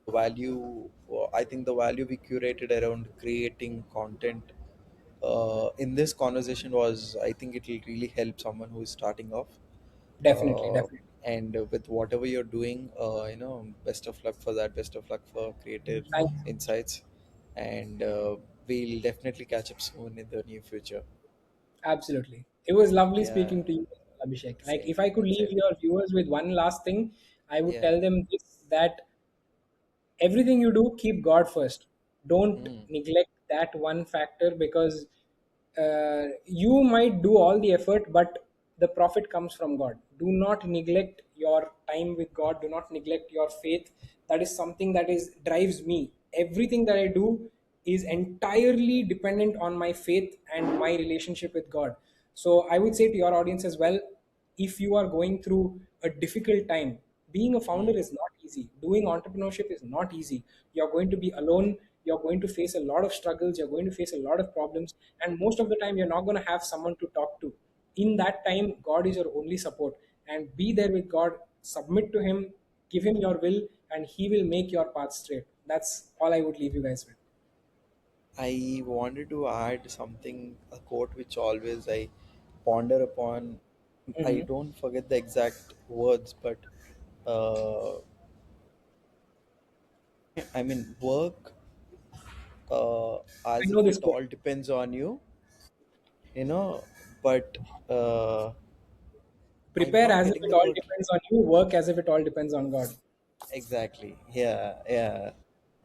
value. I think the value we curated around creating content in this conversation was, I think it will really help someone who is starting off. Definitely, Uh, definitely. and with whatever you're doing, best of luck for that. Best of luck for creative Thank you so much. insights. And we'll definitely catch up soon in the near future. Absolutely. It was lovely Yeah, speaking to you, Abhishek. Like, same, if I could leave same. your viewers with one last thing, I would Yeah. tell them this, that everything you do, keep God first. Don't Mm. neglect that one factor, because you might do all the effort, but the profit comes from God. Do not neglect your time with God. Do not neglect your faith. That is something that is drives me. Everything that I do is entirely dependent on my faith and my relationship with God. So I would say to your audience as well, if you are going through a difficult time, being a founder Mm. is not easy. Doing entrepreneurship is not easy. You're going to be alone. You're going to face a lot of struggles. You're going to face a lot of problems. And most of the time, you're not going to have someone to talk to. In that time, God is your only support. And be there with God, submit to Him, give Him your will, and He will make your path straight. That's all I would leave you guys with. I wanted to add something, a quote which always I ponder upon. I Mhm. don't forget the exact words, but uh, I mean, work I as know if this it quote. all depends on you, you know, but I'm Prepare not as if getting it the all quote depends on you. Work as if it all depends on God. exactly. Yeah, yeah.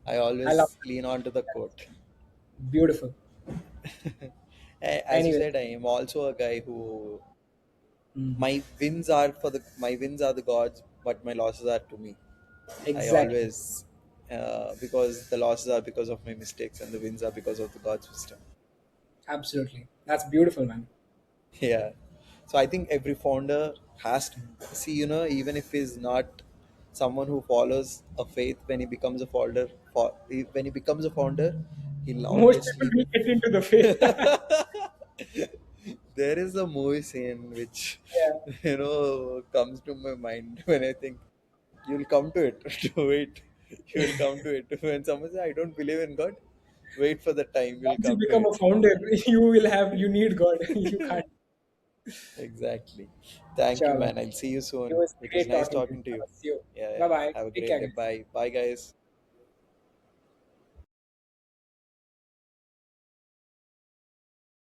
I I love always that. lean on to the That's quote. beautiful. As you Anyways, said, I am also a guy who mm, my wins are the gods, but my losses are to me. I exactly. always because the losses are because of my mistakes and the wins are because of the God's wisdom. Absolutely. That's beautiful, man. Yeah. So I think every founder has to see, even if he's not someone who follows a faith, when he becomes a founder, when he becomes a founder, he'll Most people obviously. will get into the faith. There is a movie scene which Yeah. comes to my mind when I think you'll come to it. Wait, you'll come to it. When someone says, I don't believe in God, wait for the time, you'll Once you come to become a it. founder, you need God. You can't. Exactly. Thank you, Chalo. man. I'll see you It soon. was It was great nice talking to you. talking to you. See you. Yeah, Bye yeah. bye. Have a Take great care, day. guys. Bye. Bye, guys.